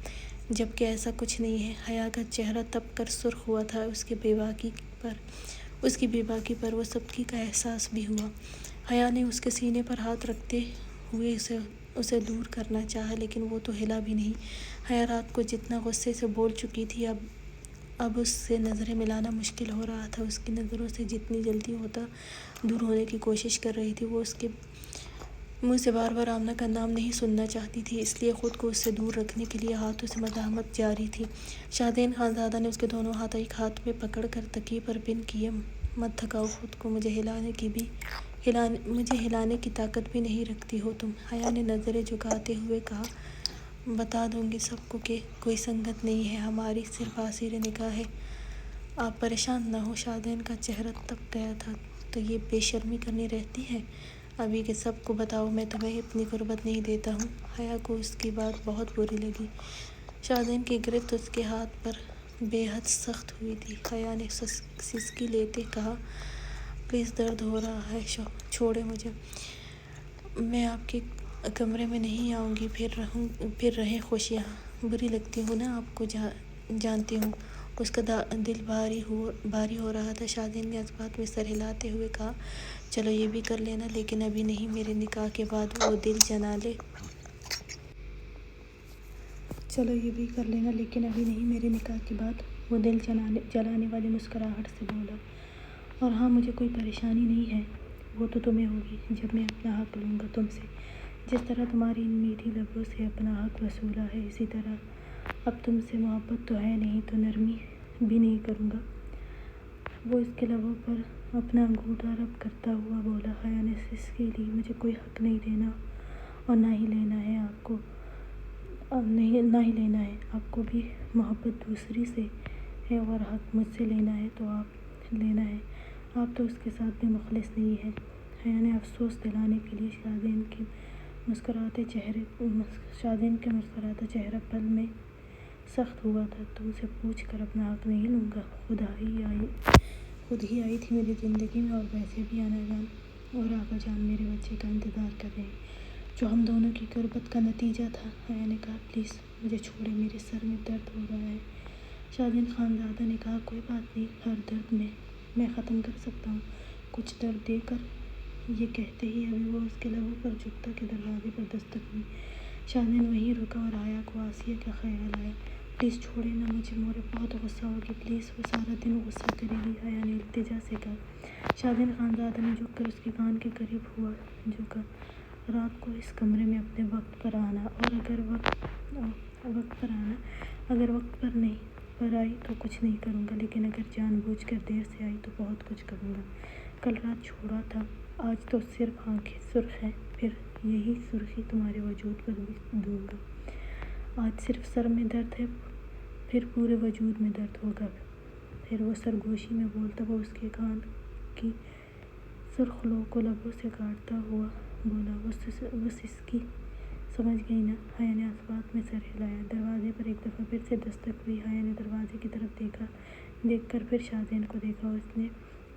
S1: جبکہ ایسا کچھ نہیں ہے۔ حیا کا چہرہ تپ کر سرخ ہوا تھا، اس کی بے باکی پر وہ سبکی کا احساس بھی ہوا۔ حیا نے اس کے سینے پر ہاتھ رکھتے ہوئے اسے دور کرنا چاہا، لیکن وہ تو ہلا بھی نہیں۔ حیا رات کو جتنا غصے سے بول چکی تھی، اب اس سے نظریں ملانا مشکل ہو رہا تھا۔ اس کی نظروں سے جتنی جلدی ہوتا دور ہونے کی کوشش کر رہی تھی۔ وہ اس کے منہ سے بار آمنہ کا نام نہیں سننا چاہتی تھی، اس لیے خود کو اس سے دور رکھنے کے لیے ہاتھوں سے مزاحمت جاری تھی۔ شاہزین خانزادہ نے اس کے دونوں ہاتھ ایک ہاتھ میں پکڑ کر تکیے پر پن کیے۔ مت تھکاؤ خود کو، مجھے ہلانے کی طاقت بھی نہیں رکھتی ہو تم، حیا نے نظریں جھکاتے ہوئے کہا۔ بتا دوں گی سب کو کہ کوئی سنگت نہیں ہے ہماری، صرف آثار نکاح ہے، آپ پریشان نہ ہوں۔ شاہزین کا چہرہ تپ گیا تھا۔ تو یہ بے شرمی کرنی رہتی ہے ابھی کہ سب کو بتاؤ میں تمہیں اتنی قربت نہیں دیتا ہوں؟ حیا کو اس کی بات بہت بری لگی۔ شاہزین کی گرفت اس کے ہاتھ پر بے حد سخت ہوئی تھی۔ حیا نے سسکی لیتے کہا، پلیز درد ہو رہا ہے، چھوڑیں مجھے، میں آپ کے کمرے میں نہیں آؤں گی، پھر رہیں خوش یہاں، بری لگتی ہوں نا آپ کو، جانتی ہوں۔ اس کا دل بھاری ہو رہا تھا۔ شاہزین نے جذبات میں سر ہلاتے ہوئے کہا، چلو یہ بھی کر لینا، لیکن ابھی نہیں، میرے نکاح کے بعد وہ دل جنا لے۔ چلو یہ بھی کر لینا، لیکن ابھی نہیں، میرے نکاح کے بعد۔ وہ دل جلانے والی مسکراہٹ سے بولا۔ اور ہاں، مجھے کوئی پریشانی نہیں ہے، وہ تو تمہیں ہوگی جب میں اپنا حق لوں گا تم سے۔ جس طرح تمہاری ان میٹھی لبوں سے اپنا حق وصولا ہے، اسی طرح اب تم سے محبت تو ہے نہیں تو نرمی بھی نہیں کروں گا۔ وہ اس کے لبوں پر اپنا انگوٹھا رب کرتا ہوا بولا۔ حیا نے سسکی لی۔ مجھے کوئی حق نہیں دینا اور نہ ہی لینا ہے آپ کو، آپ کو بھی محبت دوسری سے ہے اور حق مجھ سے لینا ہے تو آپ لینا ہے، آپ تو اس کے ساتھ بھی مخلص نہیں ہیں۔ حیا نے افسوس دلانے کے لیے شادین کے مسکراتے چہرہ پل میں سخت ہوا تھا۔ تم سے پوچھ کر اپنا حق نہیں لوں گا، خود ہی آئی تھی میری زندگی میں، اور ویسے بھی انا جان اور آقا جان میرے بچے کا انتظار کر رہے ہیں، جو ہم دونوں کی قربت کا نتیجہ تھا۔ حیا نے کہا، پلیز مجھے چھوڑیں، میرے سر میں درد ہو رہا ہے۔ شادین خانزادہ نے کہا، کوئی بات نہیں، ہر درد میں ختم کر سکتا ہوں، کچھ درد دے کر۔ یہ کہتے ہی ابھی وہ اس کے لبوں پر جھکتا کہ دروازے پر دستک ہوئی۔ شادین وہیں رکا اور حیا کو آسیہ کا خیال آیا۔ پلیز چھوڑیں نا مجھے، مورے بہت غصہ ہوگی، پلیز، وہ سارا دن غصہ کرے گی، حیا نے التجا سے کہا۔ شادین خانزادہ نے جھک کر اس کے کان کے قریب ہوا جھکا۔ رات کو اس کمرے میں اپنے وقت پر آنا، اور اگر وقت پر آئی تو کچھ نہیں کروں گا، لیکن اگر جان بوجھ کر دیر سے آئی تو بہت کچھ کروں گا۔ کل رات چھوڑا تھا، آج تو صرف آنکھیں سرخ ہیں، پھر یہی سرخی تمہارے وجود پر بھی دوں گا۔ آج صرف سر میں درد ہے، پھر پورے وجود میں درد ہوگا۔ پھر وہ سرگوشی میں بولتا ہوا اس کے کان کی سرخ لو کو لبوں سے کاٹتا ہوا بولا۔ وہ سسکی سمجھ گئی نا؟ حیا نے اس بات میں سر ہلایا۔ دروازے پر ایک دفعہ پھر سے دستک ہوئی۔ حیا نے دروازے کی طرف دیکھ کر پھر شادین کو دیکھا۔ اس نے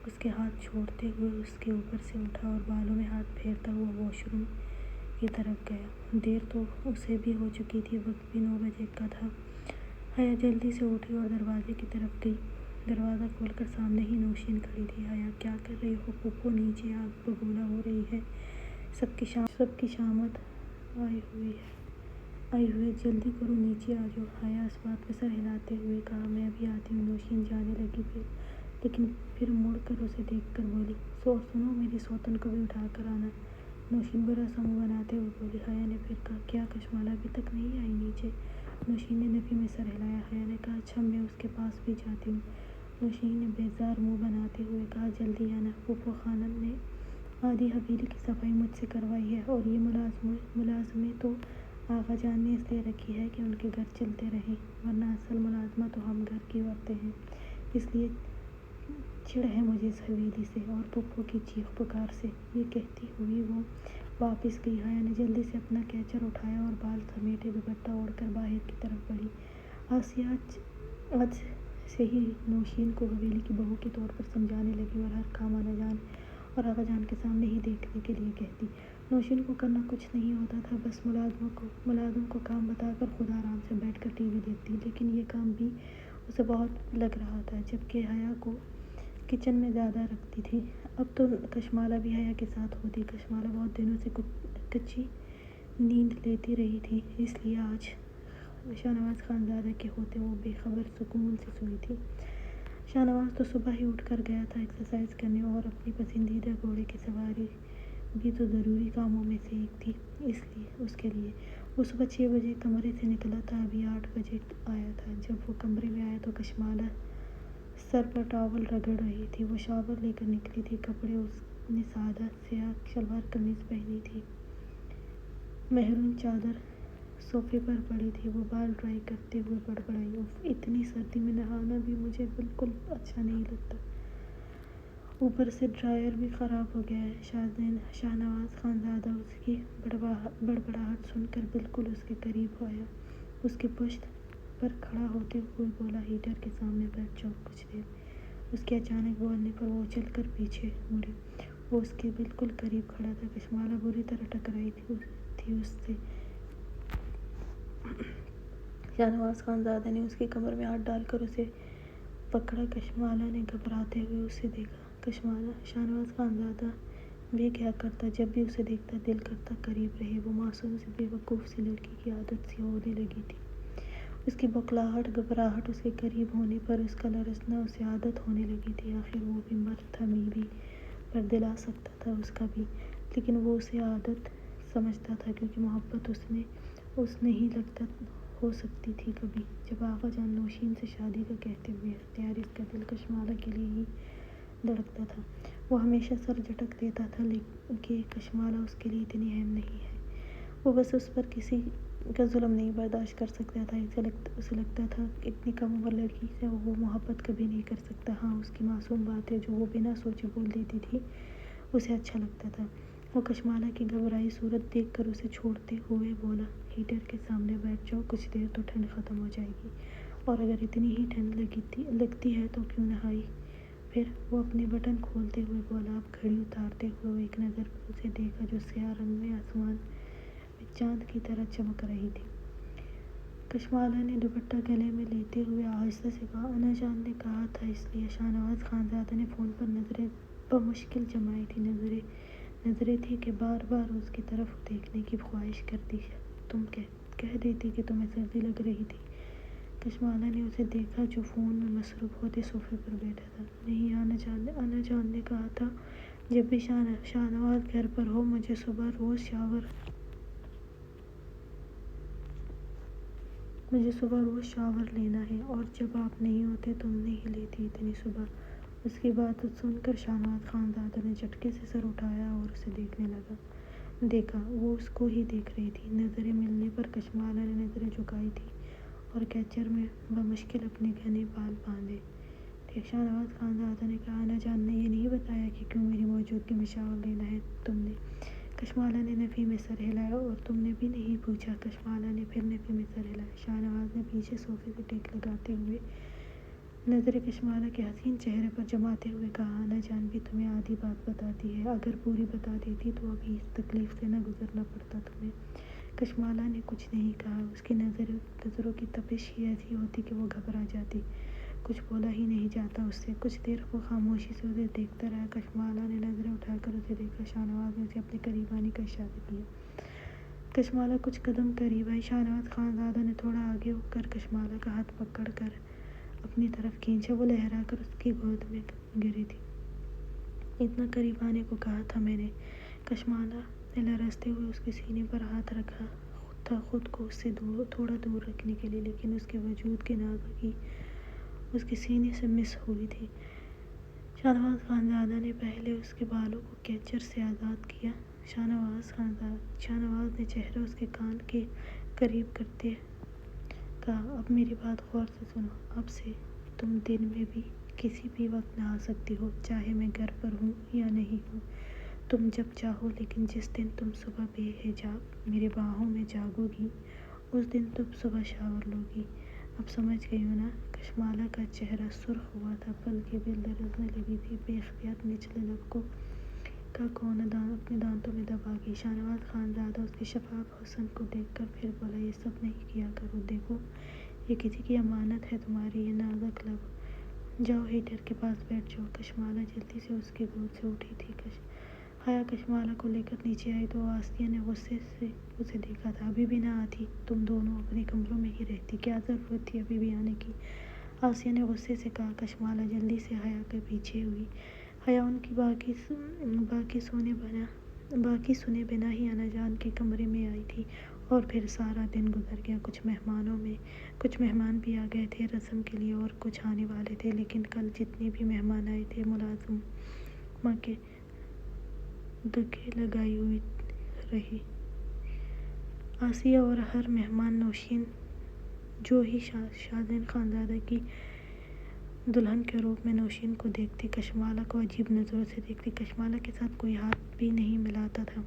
S1: اس کے ہاتھ چھوڑتے ہوئے اس کے اوپر سے اٹھا اور بالوں میں ہاتھ پھیرتا ہوا واش روم کی طرف گیا۔ دیر تو اسے بھی ہو چکی تھی، وقت بھی 9 بجے کا تھا۔ حیا جلدی سے اٹھی اور دروازے کی طرف گئی۔ دروازہ کھول کر سامنے ہی نوشین کھڑی تھی۔ حیا، کیا کر رہی ہو؟ پھوپھو نیچے آگ بگولا ہو رہی ہے، سب کی شامت آئی ہوئی، جلدی کرو، نیچے آ جاؤ۔ حیا اس بات میں سر ہلاتے ہوئے کہا، میں ابھی آتی ہوں۔ نوشین جانے لگی، لیکن پھر مڑ کر اسے دیکھ کر بولی، سنو، میری سوتن کو بھی اٹھا کر آنا۔ نوشین برا سا منہ بناتے ہوئے بولی۔ حیا نے پھر کہا، کیا کشمالہ ابھی تک نہیں آئی نیچے؟ نوشین نے نفی میں سر ہلایا۔ حیا نے کہا، اچھا، میں اس کے پاس بھی جاتی ہوں۔ نوشین نے بیزار منہ بناتے ہوئے کہا، جلدی آنا، پھوپھو خانم نے آدھی حویلی کی صفائی مجھ سے کروائی ہے، اور یہ ملازمیں تو آقا جان نے اس لیے رکھی ہے کہ ان کے گھر چلتے رہیں، ورنہ اصل ملازمہ تو ہم گھر کی عورتیں ہیں، اس لیے چڑ ہے مجھے اس حویلی سے اور پھوپھو کی چیخ پکار سے۔ یہ کہتی ہوئی وہ واپس گئی۔ حیا نے جلدی سے اپنا کیچر اٹھایا اور بال سمیٹے دوپٹہ اوڑھ کر باہر کی طرف بڑھی۔ آسیہ آج سے ہی نوشین کو حویلی کی بہو کے طور پر سمجھانے لگی اور ہر کام انا جان اور آقا جان کے سامنے ہی دیکھنے کے لیے کہتی۔ نوشین کو کرنا کچھ نہیں ہوتا تھا، بس ملازم کو کام بتا کر خود آرام سے بیٹھ کر ٹی وی دیکھتی، لیکن یہ کام بھی اسے بہت لگ رہا تھا، جبکہ حیا کو کچن میں زیادہ رکھتی تھی۔ اب تو کشمالہ بھی حیا کے ساتھ ہوتی۔ کشمالہ بہت دنوں سے کچی نیند لیتی رہی تھی، اس لیے آج شاہنواز خانزادہ کے ہوتے وہ بے خبر سکون سے سوئی تھی۔ شاہنواز تو صبح ہی اٹھ کر گیا تھا ایکسرسائز کرنے، اور اپنی پسندیدہ گھوڑے کی سواری بھی تو ضروری کاموں میں سے ایک تھی اس کے لیے۔ وہ صبح 6 بجے کمرے سے نکلا تھا، ابھی 8 بجے آیا تھا۔ جب وہ کمرے میں آیا تو کشمالہ سر پر ٹاول رگڑ رہی تھی۔ وہ شاور لے کر نکلی تھی۔ کپڑے اس نے سادہ سیاہ شلوار قمیض پہنی تھی، میرون چادر صوفے پر پڑی تھی۔ وہ بال ڈرائی کرتے ہوئے بڑبڑائی، اف، اتنی سردی میں نہانا بھی مجھے بالکل اچھا نہیں لگتا، اوپر سے ڈرائر بھی خراب ہو گیا ہے۔ شاہنواز خانزادہ اس کی بڑبڑاہٹ سن کر بالکل اس کے قریب آیا، اس کی پشت پر کھڑا ہوتے ہوئے بولا، ہیٹر کے سامنے بیٹھ جاؤ کچھ دیر۔ اس کے اچانک بولنے پر وہ اچل کر پیچھے مڑی۔ وہ اس کے بالکل قریب کھڑا تھا۔ کشمالہ بری طرح ٹکرائی تھی اس سے۔ شاہنواز خانزادہ نے اس کی کمر میں ہاتھ ڈال کر اسے پکڑا۔ کشمالہ نے گھبراتے ہوئے اسے دیکھا۔ شاہنواز خانزادہ وہ کیا کرتا، جب بھی اسے دیکھتا دل کرتا قریب رہے۔ وہ معصوم سی بے وقوف سی لڑکی کی عادت سی ہونے لگی تھی۔ اس کی بوکھلاہٹ، گھبراہٹ، اس کے قریب ہونے پر اس کا لرزنا اسے عادت ہونے لگی تھی۔ آخر وہ بھی مرد تھا، میری پر دل آ سکتا تھا اس کا بھی، لیکن وہ اسے عادت سمجھتا تھا کیونکہ محبت اس نہیں لگتا ہو سکتی تھی کبھی۔ جب آغا جان نوشین سے شادی کا کہتے ہوئے اختیار اس کا دل کشمالہ کے لیے ہی دھڑکتا تھا۔ وہ ہمیشہ سر جھٹک دیتا تھا کہ کشمالہ اس کے لیے اتنی اہم نہیں ہے، وہ بس اس پر کسی کا ظلم نہیں برداشت کر سکتا تھا۔ اسے لگتا تھا اتنی کم عمر لڑکی سے وہ محبت کبھی نہیں کر سکتا۔ ہاں، اس کی معصوم باتیں جو وہ بنا سوچے بول دیتی تھی اسے اچھا لگتا تھا۔ وہ کشمالہ کی گھبرائی صورت دیکھ کر اسے چھوڑتے ہوئے بولا، ہیٹر کے سامنے بیٹھ جاؤ، کچھ دیر تو ٹھنڈ ختم ہو جائے گی، اور اگر اتنی ہی ٹھنڈ لگتی ہے تو کیوں نہ آئی؟ پھر وہ اپنے بٹن کھولتے ہوئے بولا۔ اب گھڑی اتارتے ہوئے وہ ایک نظر اسے دیکھا جو سیاہ رنگ میں آسمان میں چاند کی طرح چمک رہی تھی۔ کشمالہ نے دوپٹہ گلے میں لیتے ہوئے آہستہ سے کہا، انا جان نے کہا تھا اس لیے۔ شاہنواز خانزادہ نے فون پر نظریں بمشکل جمائی تھی، نظریں تھیں کہ بار بار اس کی طرف دیکھنے کی خواہش کرتی۔ تم کہہ دیتی کہ تمہیں سردی لگ رہی تھی۔ کشمالہ نے اسے دیکھا جو فون میں مصروف ہوتے صوفے پر بیٹھا تھا۔ نہیں، انا جان نے کہا تھا جب بھی شاہنواز گھر پر ہو مجھے صبح روز شاور لینا ہے، اور جب آپ نہیں ہوتے تم نہیں لیتی اتنی صبح۔ اس کی بات سن کر شاہنواز خانزادہ نے جھٹکے سے سر اٹھایا اور اسے دیکھا۔ وہ اس کو ہی دیکھ رہی تھی۔ نظریں ملنے پر کشمالہ نے نظریں جھکائی تھی اور کیچر میں بمشکل اپنے گھنے بال باندھے تھے۔ شاہنواز خانزادہ نے کہا، انا جان نے یہ نہیں بتایا کہ کیوں میری موجودگی میں شاور لینا ہے تم نے؟ کشمالہ نے نفی میں سر ہلایا۔ اور تم نے بھی نہیں پوچھا؟ کشمالہ نے پھر نفی میں سر ہلایا۔ شاہنواز نے پیچھے صوفے سے ٹیک لگاتے ہوئے نظریں کشمالہ کے حسین چہرے پر جماتے ہوئے کہا، انا جان بھی تمہیں آدھی بات بتاتی ہے، اگر پوری بتا دیتی تو ابھی اس تکلیف سے نہ گزرنا پڑتا تمہیں۔ کشمالہ نے کچھ نہیں کہا۔ اس کی نظروں کی تپش ہی ایسی ہوتی کہ وہ گھبرا جاتی، کچھ بولا ہی نہیں جاتا اس سے۔ کچھ دیر وہ خاموشی سے اسے دیکھتا رہا۔ کشمالہ نے نظریں اٹھا کر اسے دیکھا۔ شاہنواز نے اسے اپنے قریب آنے کا اشارہ کیا۔ کشمالہ کچھ قدم قریب آئی۔ شاہنواز خانزادہ نے تھوڑا آگے ہو کر کشمالہ کا ہاتھ پکڑ کر اپنی طرف کھینچا۔ وہ لہرا کر اس کی گود میں گری تھی۔ اتنا قریب آنے کو کہا تھا میں نے۔ کشمالہ نے لرزتے ہوئے اس کے سینے پر ہاتھ رکھا تھا خود کو اس سے تھوڑا دور رکھنے کے لیے، لیکن اس کے وجود کی نازکی اس کے سینے سے مس ہوئی تھی۔ شاہنواز خانزادہ نے پہلے اس کے بالوں کو کیچر سے آزاد کیا۔ شاہنواز نے چہرہ اس کے کان کے قریب کرتے کہا، اب میری بات غور سے سنو، اب سے تم دن میں بھی کسی بھی وقت نہا سکتی ہو، چاہے میں گھر پر ہوں یا نہیں ہوں، تم جب چاہو، لیکن جس دن تم صبح بے حجاب میری باہوں میں جاگو گی اس دن تم صبح شاور لو گی۔ اب سمجھ گئی ہو نا؟ کشمالہ کا چہرہ سرخ ہوا تھا، پلکیں بھی لرزنے لگی تھی۔ بے اختیار نچلے لب کا کونا اپنے دانتوں میں دبا گئی۔ شاہنواز خانزادہ اس کے شفاف حسن کو دیکھ کر پھر بولا، یہ سب نہیں کیا کرو، دیکھو یہ کسی کی امانت ہے تمہاری یہ نازک لب، جاؤ ہیٹر کے پاس بیٹھ جاؤ۔ کشمالہ جلدی سے اس کی گود سے اٹھی تھی۔ حیا کشمالہ کو لے کر نیچے آئی تو آسیہ نے غصے سے اسے دیکھا تھا۔ ابھی بھی نہ آتی؟ تم دونوں اپنے کمروں میں ہی رہتی، کیا ضرورت تھی ابھی بھی آنے کی؟ آسیہ نے غصے سے کہا۔ کشمالہ جلدی سے حیا کے پیچھے ہوئی۔ حیا ان کی باقی سنے بنا ہی انا جان کے کمرے میں آئی تھی، اور پھر سارا دن گزر گیا۔ کچھ مہمان بھی آ گئے تھے رسم کے لیے اور کچھ آنے والے تھے، لیکن کل جتنے بھی مہمان آئے تھے ملازمہ کے دھکے لگائی ہوئی رہی۔ آسیہ اور ہر مہمان نوشین جو ہی شازن خانزادہ کی دلہن کے روپ میں نوشین کو دیکھتی، کشمالہ کو عجیب نظروں سے دیکھتی۔ کشمالہ کے ساتھ کوئی ہاتھ بھی نہیں ملاتا تھا۔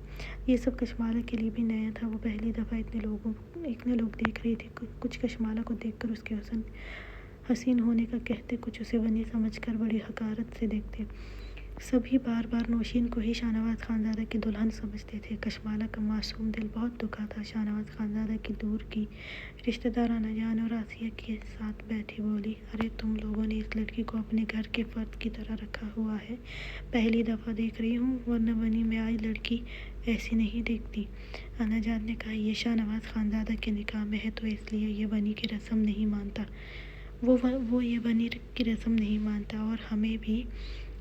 S1: یہ سب کشمالہ کے لیے بھی نیا تھا۔ وہ پہلی دفعہ اتنے لوگ دیکھ رہی تھی۔ کچھ کشمالہ کو دیکھ کر اس کے حسین ہونے کا کہتے، کچھ اسے غنی سمجھ کر بڑی حقارت سے دیکھتے۔ سبھی بار بار نوشین کو ہی شاہنواز خانزادہ کی دلہن سمجھتے تھے۔ کشمالہ کا معصوم دل بہت دکھا تھا۔ شاہنواز خانزادہ کی دور کی رشتہ دار انا جان اور آسیہ کے ساتھ بیٹھی بولی، ارے تم لوگوں نے اس لڑکی کو اپنے گھر کے فرد کی طرح رکھا ہوا ہے۔ پہلی دفعہ دیکھ رہی ہوں، ورنہ بنی میں آئی لڑکی ایسی نہیں دیکھتی۔ انا جان نے کہا، یہ شاہ نواز خانزادہ کے نکاح میں ہے تو اس لیے یہ بنی کی رسم نہیں مانتا۔ وہ یہ بنی کی رسم نہیں مانتا اور ہمیں بھی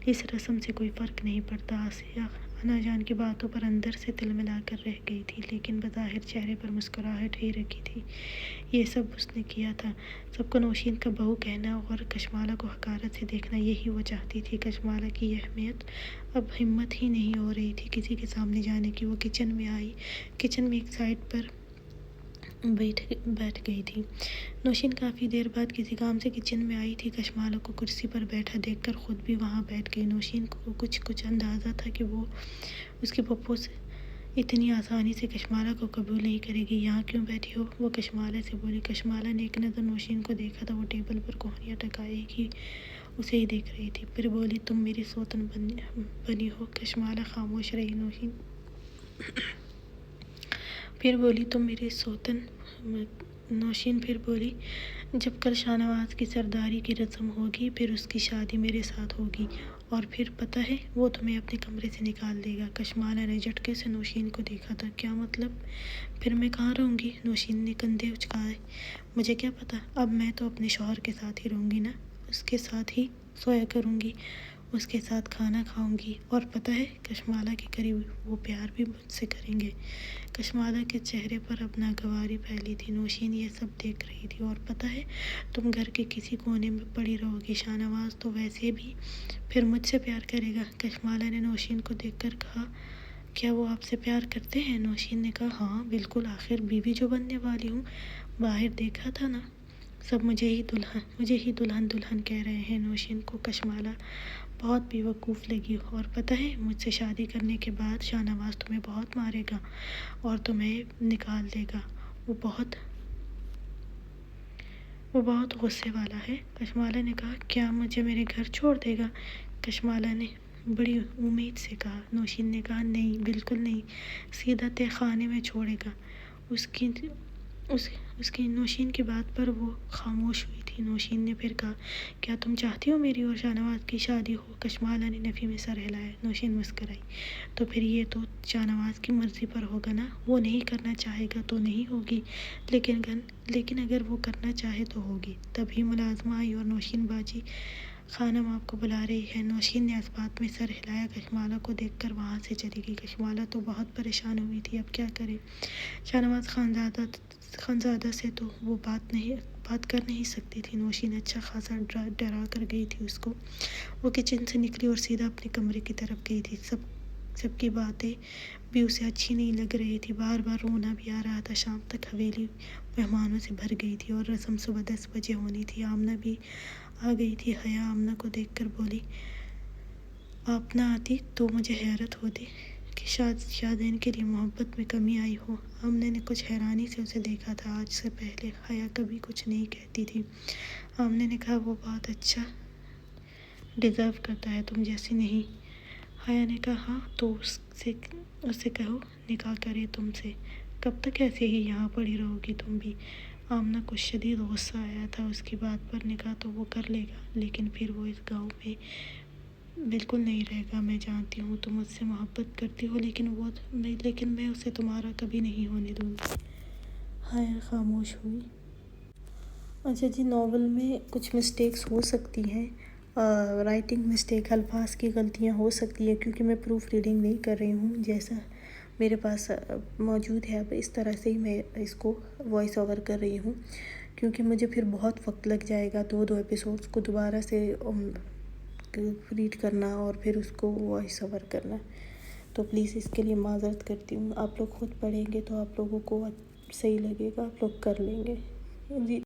S1: اس رسم سے کوئی فرق نہیں پڑتا۔ آسیہ انا جان کی باتوں پر اندر سے تلملا کر رہ گئی تھی، لیکن بظاہر چہرے پر مسکراہٹ ہی رکھی تھی۔ یہ سب اس نے کیا تھا۔ سب کو نوشین کا بہو کہنا اور کشمالہ کو حقارت سے دیکھنا، یہی وہ چاہتی تھی۔ کشمالہ کی یہ اہمیت اب ہمت ہی نہیں ہو رہی تھی کسی کے سامنے جانے کی۔ وہ کچن میں آئی، کچن میں ایک سائڈ پر بیٹھ گئی تھی۔ نوشین کافی دیر بعد کسی کام سے کچن میں آئی تھی۔ کشمالہ کو کرسی پر بیٹھا دیکھ کر خود بھی وہاں بیٹھ گئی۔ نوشین کو کچھ اندازہ تھا کہ وہ اس کی پھپھو اتنی آسانی سے کشمالہ کو قبول نہیں کرے گی۔ یہاں کیوں بیٹھی ہو؟ وہ کشمالہ سے بولی۔ کشمالہ نے ایک نظر نوشین کو دیکھا تھا، وہ ٹیبل پر کوہنیاں ٹکائے ہی اسے ہی دیکھ رہی تھی۔ پھر بولی، تم میری سوتن بنی ہو؟ کشمالہ خاموش رہی۔ نوشین پھر بولی، تم میری سوتن؟ نوشین پھر بولی، جب کل شاہ نواز کی سرداری کی رسم ہوگی، پھر اس کی شادی میرے ساتھ ہوگی، اور پھر پتہ ہے وہ تمہیں اپنے کمرے سے نکال دے گا۔ کشمالہ نے جھٹکے سے نوشین کو دیکھا تھا۔ کیا مطلب؟ پھر میں کہاں رہوں گی؟ نوشین نے کندھے اچکائے۔ مجھے کیا پتہ، اب میں تو اپنے شوہر کے ساتھ ہی رہوں گی نا، اس کے ساتھ ہی سویا کروں گی، اس کے ساتھ کھانا کھاؤں گی، اور پتہ ہے کشمالہ کے قریب وہ پیار بھی مجھ سے کریں گے۔ کشمالہ کے چہرے پر اب ناگواری پھیلی تھی۔ نوشین یہ سب دیکھ رہی تھی۔ اور پتہ ہے تم گھر کے کسی کونے میں پڑی رہو گی، شاہ نواز تو ویسے بھی پھر مجھ سے پیار کرے گا۔ کشمالہ نے نوشین کو دیکھ کر کہا، کیا وہ آپ سے پیار کرتے ہیں؟ نوشین نے کہا، ہاں بالکل، آخر بیوی جو بننے والی ہوں۔ باہر دیکھا تھا نا، سب مجھے ہی دلہن دلہن کہہ رہے ہیں۔ نوشین کو کشمالہ بہت بے وقوف لگی۔ اور پتہ ہے مجھ سے شادی کرنے کے بعد شاہ نواز تمہیں بہت مارے گا اور تمہیں نکال دے گا۔ وہ بہت غصے والا ہے۔ کشمالہ نے کہا، کیا مجھے میرے گھر چھوڑ دے گا؟ کشمالہ نے بڑی امید سے کہا۔ نوشین نے کہا، نہیں، بالکل نہیں، سیدھا تہہ خانے میں چھوڑے گا۔ نوشین کی بات پر وہ خاموش ہوئی تھی۔ نوشین نے پھر کہا، کیا تم چاہتی ہو میری اور شاہ نواز کی شادی ہو؟ کشمالہ نے نفی میں سر ہلایا۔ نوشین مسکرائی، تو پھر یہ تو شاہ نواز کی مرضی پر ہوگا نا، وہ نہیں کرنا چاہے گا تو نہیں ہوگی، لیکن اگر وہ کرنا چاہے تو ہوگی۔ تبھی ملازمہ آئی اور نوشین باجی، خانم آپ کو بلا رہی ہے۔ نوشین نے اس بات میں سر ہلایا، کشمالہ کو دیکھ کر وہاں سے چلی گئی۔ کشمالہ تو بہت پریشان ہوئی تھی، اب کیا کرے؟ شاہ نواز خانزادہ سے تو وہ بات کر نہیں سکتی تھی۔ نوشین اچھا خاصا ڈرا کر گئی تھی اس کو۔ وہ کچن سے نکلی اور سیدھا اپنے کمرے کی طرف گئی تھی۔ سب کی باتیں بھی اسے اچھی نہیں لگ رہی تھی، بار بار رونا بھی آ رہا تھا۔ شام تک حویلی مہمانوں سے بھر گئی تھی اور رسم صبح 10 بجے ہونی تھی۔ آمنہ بھی آ گئی تھی۔ حیا آمنہ کو دیکھ کر بولی، آپ نہ آتی تو مجھے حیرت ہوتی کہ شادین کے لیے محبت میں کمی آئی ہو۔ آمنہ نے کچھ حیرانی سے اسے دیکھا تھا۔ آج سے پہلے حیا کبھی کچھ نہیں کہتی تھی۔ آمنہ نے کہا، وہ بہت اچھا ڈیزرو کرتا ہے، تم جیسی نہیں۔ حیا نے کہا، ہاں تو اس سے کہو نکاح کرے تم سے۔ کب تک ایسے ہی یہاں پڑی رہو گی تم بھی؟ آمنہ کو شدید غصہ آیا تھا اس کی بات پر۔ نکاح تو وہ کر لے گا، لیکن پھر وہ اس گاؤں میں بالکل نہیں رہے گا۔ میں جانتی ہوں تم مجھ سے محبت کرتی ہو، لیکن میں اسے تمہارا کبھی نہیں ہونے دوں گی۔ حیا خاموش ہوئی۔ اچھا جی، ناول میں کچھ مسٹیکس ہو سکتی ہیں، رائٹنگ مسٹیک، الفاظ کی غلطیاں ہو سکتی ہیں، کیونکہ میں پروف ریڈنگ نہیں کر رہی ہوں۔ جیسا میرے پاس موجود ہے اب اس طرح سے ہی میں اس کو وائس اوور کر رہی ہوں، کیونکہ مجھے پھر بہت وقت لگ جائے گا 2 ایپیسوڈس کو دوبارہ سے ریڈ کرنا اور پھر اس کو وائس اوور کرنا۔ تو پلیز اس کے لیے معذرت کرتی ہوں۔ آپ لوگ خود پڑھیں گے تو آپ لوگوں کو صحیح لگے گا، آپ لوگ کر لیں گے جی۔